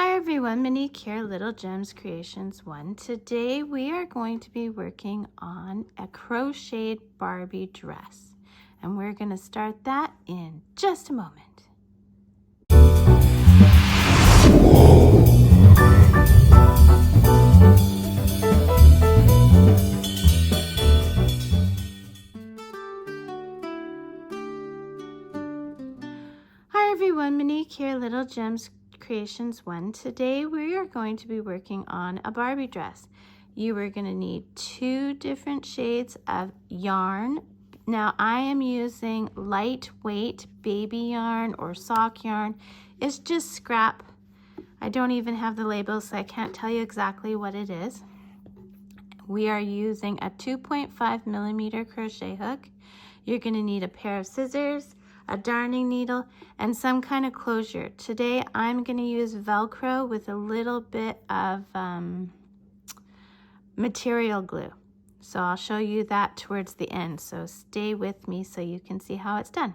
Hi everyone, Monique here, Little Gems Creations 1. Today we are going to be working on a crocheted Barbie dress. And we're going to start that in just a moment. Hi everyone, Monique here, Little Gems Creations 1. Today we are going to be working on a Barbie dress. You are going to need 2 different shades of yarn. Now I am using lightweight baby yarn or sock yarn. It's just scrap. I don't even have the labels, so I can't tell you exactly what it is. We are using a 2.5 millimeter crochet hook. You're going to need a pair of scissors, a darning needle, and some kind of closure. Today I'm going to use Velcro with a little bit of material glue. So I'll show you that towards the end. So stay with me so you can see how it's done.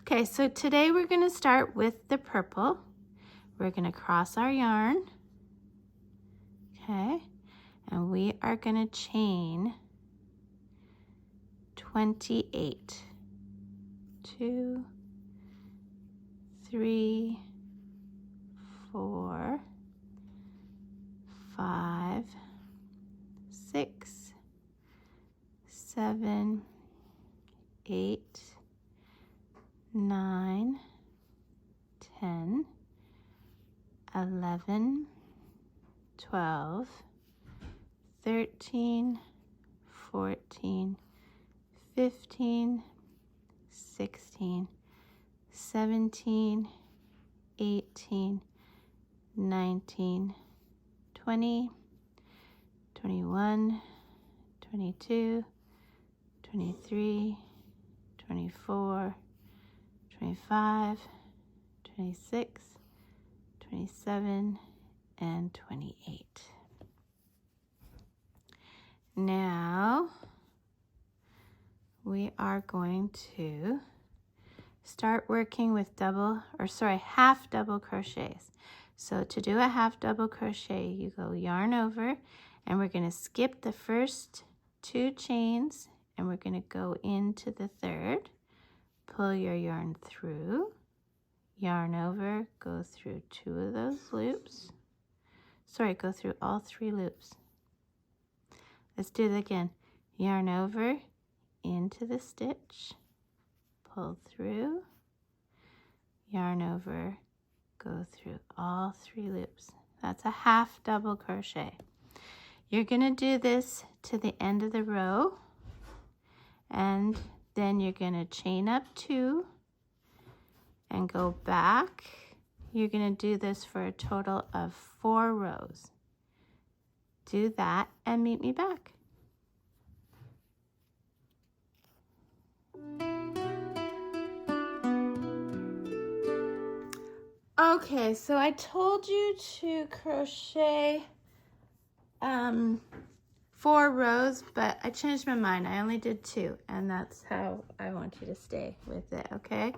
Okay, so today we're going to start with the purple. We're going to cross our yarn. Okay, and we are going to chain 28. 2, 3, 4, 5, 6, 7, 8, 9, 10, 11, 12, 13, 14, 15, 16, 17, 18, 19, 20, 21, 22, 23, 24, 25, 26, 27, and 28. Now we are going to start working with half double crochets. So to do a half double crochet, you go yarn over, and we're going to skip the first 2 chains, and we're going to go into the third. Pull your yarn through, yarn over, go through 2 of those loops. Go through all 3 loops. Let's do it again. Yarn over, into the stitch, pull through, yarn over, go through all 3 loops. That's a half double crochet. You're going to do this to the end of the row, and then you're going to chain up 2 and go back. You're going to do this for a total of 4 rows. Do that and meet me back. Okay, so I told you to crochet 4 rows, but I changed my mind. I only did 2, and that's how I want you to stay with it, okay?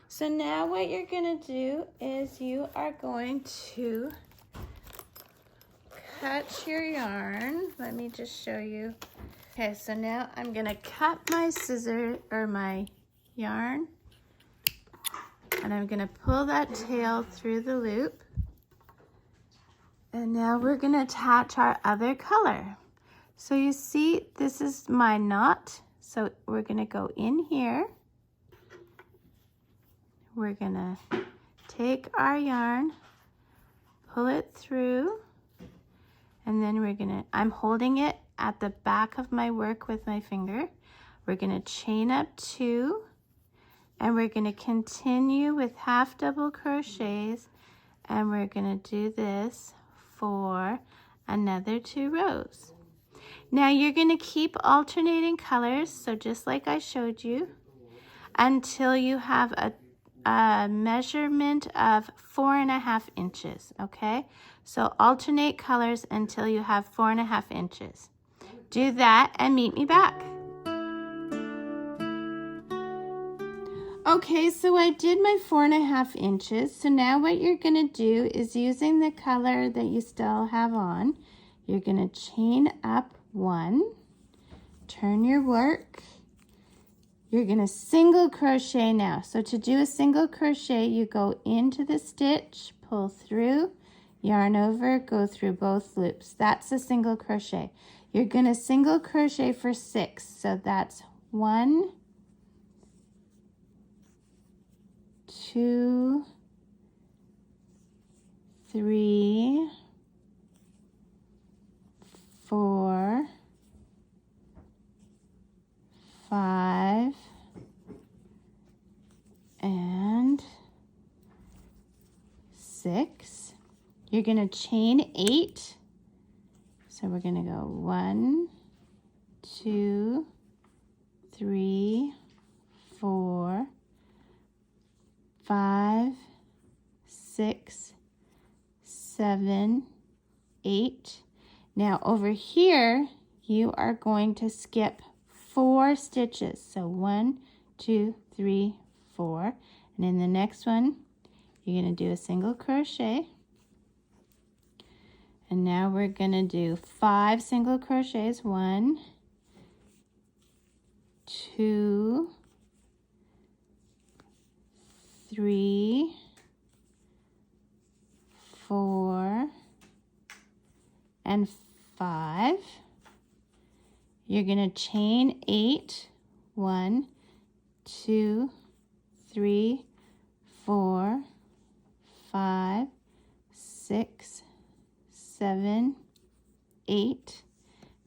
So now what you're going to do is you are going to cut your yarn. Let me just show you. Okay, so now I'm going to cut my my yarn, and I'm going to pull that tail through the loop. And now we're going to attach our other color. So you see, this is my knot. So we're going to go in here. We're going to take our yarn, pull it through, and then I'm holding it at the back of my work with my finger. We're going to chain up 2, and we're going to continue with half double crochets, and we're going to do this for another 2 rows. Now you're going to keep alternating colors, so just like I showed you, until you have a measurement of 4.5 inches, okay? So alternate colors until you have 4.5 inches. Do that and meet me back. Okay, so I did my 4.5 inches. So now what you're gonna do is, using the color that you still have on, you're gonna chain up 1, turn your work. You're gonna single crochet now. So to do a single crochet, you go into the stitch, pull through, yarn over, go through both loops. That's a single crochet. You're gonna single crochet for 6. So that's 1, 2, 3, 4, 5, and 6. You're going to chain 8. So we're going to go 1, 2, 3, 4, 5, 6, 7, 8. Now over here, you are going to skip 4 stitches. So 1, 2, 3, 4. And in the next one, you're going to do a single crochet. And now we're going to do 5 single crochets. 1, 2, 3, 4, and 5. You're going to chain 8. 1, 2, 3, 4, 5, 6, 7, 8.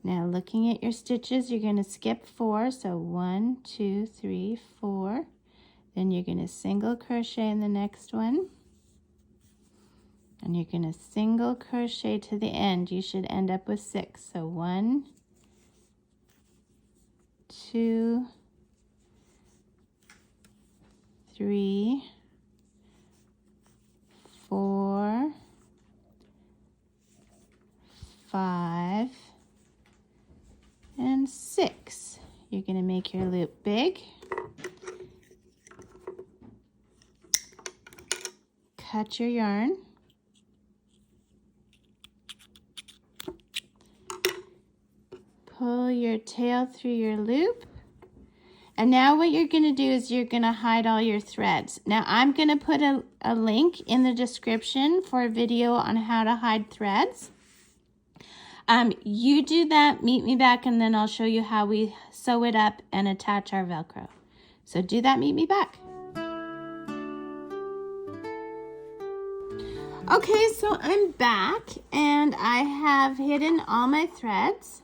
Now looking at your stitches, you're going to skip 4. So 1, 2, 3, 4. Then you're going to single crochet in the next one. And you're going to single crochet to the end. You should end up with 6. So 1, 2, 3, 4, 5, and 6. You're going to make your loop big. Cut your yarn. Pull your tail through your loop. And now what you're going to do is you're going to hide all your threads. Now I'm going to put a link in the description for a video on how to hide threads. You do that, meet me back, and then I'll show you how we sew it up and attach our Velcro. So do that, meet me back. Okay, so I'm back and I have hidden all my threads.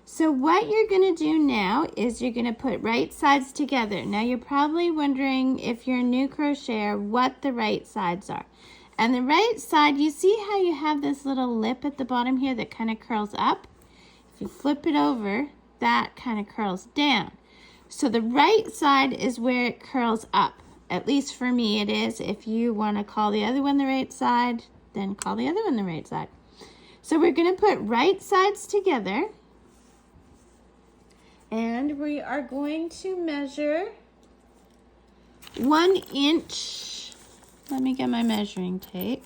So what you're going to do now is you're going to put right sides together. Now you're probably wondering, if you're a new crocheter, what the right sides are. And the right side, you see how you have this little lip at the bottom here that kind of curls up? If you flip it over, that kind of curls down. So the right side is where it curls up. At least for me it is. If you want to call the other one the right side, then call the other one the right side. So we're going to put right sides together. And we are going to measure 1 inch. Let me get my measuring tape.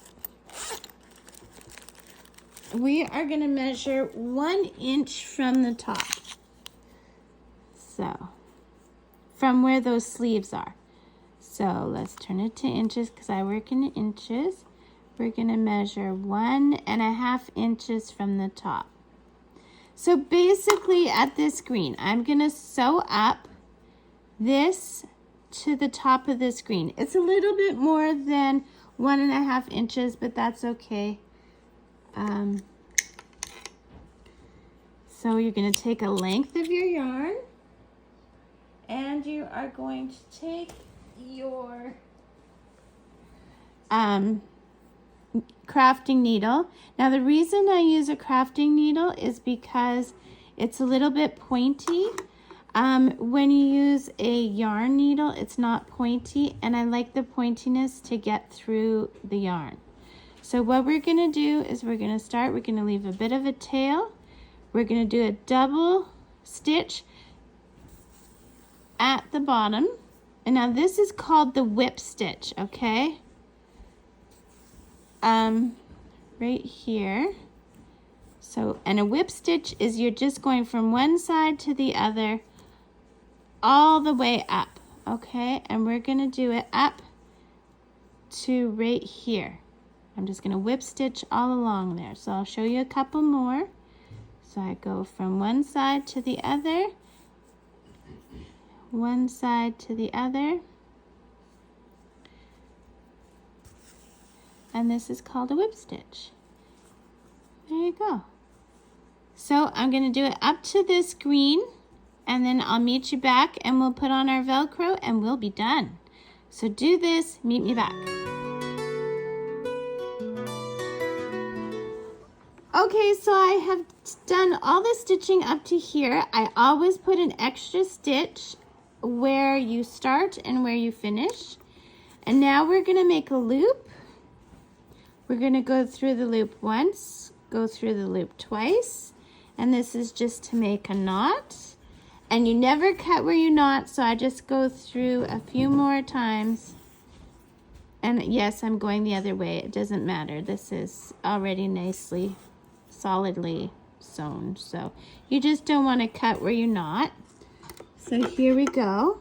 We are going to measure 1 inch from the top. So, from where those sleeves are. So let's turn it to inches because I work in inches. We're going to measure 1.5 inches from the top. So basically at this screen, I'm going to sew up this to the top of the screen. It's a little bit more than 1.5 inches, but that's okay. So you're going to take a length of your yarn and you are going to take your crafting needle. Now the reason I use a crafting needle is because it's a little bit pointy. When you use a yarn needle, it's not pointy, and I like the pointiness to get through the yarn. So what we're going to do is we're going to leave a bit of a tail. We're going to do a double stitch at the bottom, And now this is called the whip stitch, okay? Right here. So, and a whip stitch is you're just going from one side to the other all the way up, okay? And we're gonna do it up to right here. I'm just gonna whip stitch all along there. So I'll show you a couple more. So I go from one side to the other, one side to the other, and this is called a whip stitch. There you go. So I'm going to do it up to this green, and then I'll meet you back and we'll put on our Velcro and we'll be done. So do this, meet me back. Okay, so I have done all the stitching up to here. I always put an extra stitch where you start and where you finish. And now we're going to make a loop. We're going to go through the loop once, go through the loop twice, and this is just to make a knot. And you never cut where you knot, so I just go through a few more times. And yes, I'm going the other way. It doesn't matter. This is already nicely, solidly sewn. So you just don't want to cut where you knot. So here we go.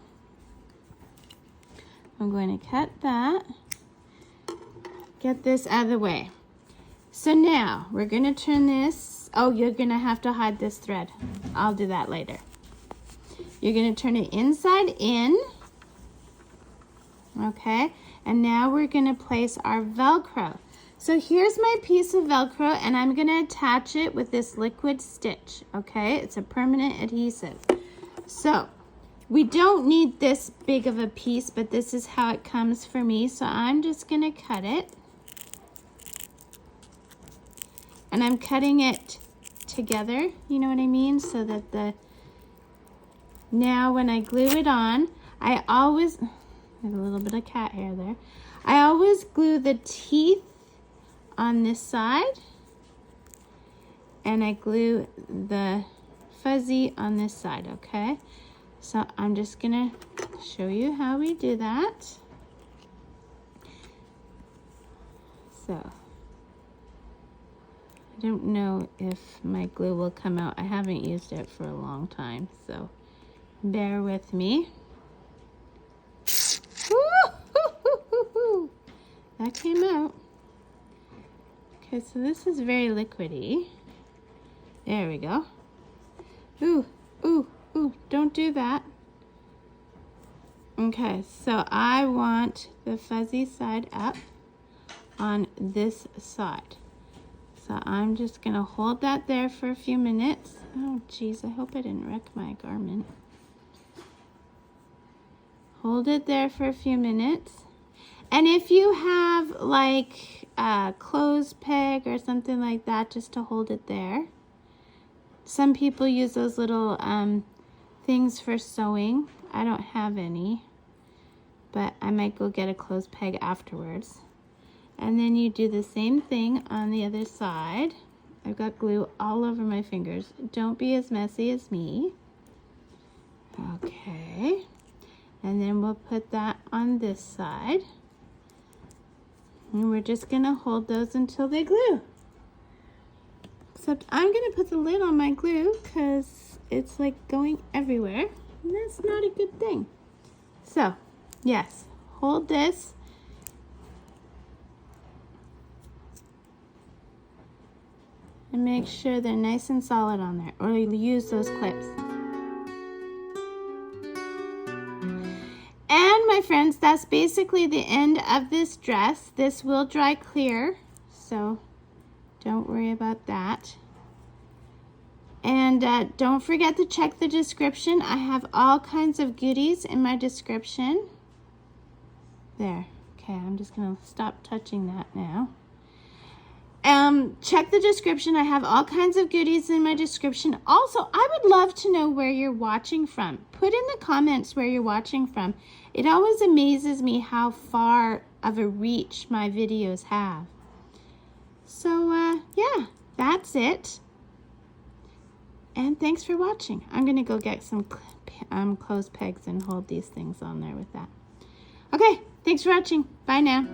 I'm going to cut that. Get this out of the way. So now we're going to turn this. Oh, you're going to have to hide this thread. I'll do that later. You're going to turn it inside in. Okay. And now we're going to place our Velcro. So here's my piece of Velcro, and I'm going to attach it with this liquid stitch. Okay. It's a permanent adhesive. So we don't need this big of a piece, but this is how it comes for me. So I'm just going to cut it. And I'm cutting it together, you know what I mean? So that now when I glue it on, I always, have a little bit of cat hair there. I always glue the teeth on this side, and I glue the fuzzy on this side, okay? So I'm just gonna show you how we do that. So I don't know if my glue will come out. I haven't used it for a long time, so bear with me. That came out. Okay, so this is very liquidy. There we go. Ooh, ooh, ooh, don't do that. Okay, so I want the fuzzy side up on this side. So I'm just gonna hold that there for a few minutes. Oh geez, I hope I didn't wreck my garment. Hold it there for a few minutes. And if you have like a clothes peg or something like that, just to hold it there. Some people use those little things for sewing. I don't have any, but I might go get a clothes peg afterwards. And then you do the same thing on the other side. I've got glue all over my fingers. Don't be as messy as me. Okay. And then we'll put that on this side. And we're just gonna hold those until they glue. Except I'm gonna put the lid on my glue because it's like going everywhere. And that's not a good thing. So, yes, hold this. And make sure they're nice and solid on there, or you'll use those clips. And my friends, that's basically the end of this dress. This will dry clear, so don't worry about that. And don't forget to check the description. I have all kinds of goodies in my description. There. Okay, I'm just gonna stop touching that now. Check the description. I have all kinds of goodies in my description. Also, I would love to know where you're watching from. Put in the comments where you're watching from. It always amazes me how far of a reach my videos have. So, yeah, that's it. And thanks for watching. I'm going to go get some clothes pegs and hold these things on there with that. Okay, thanks for watching. Bye now.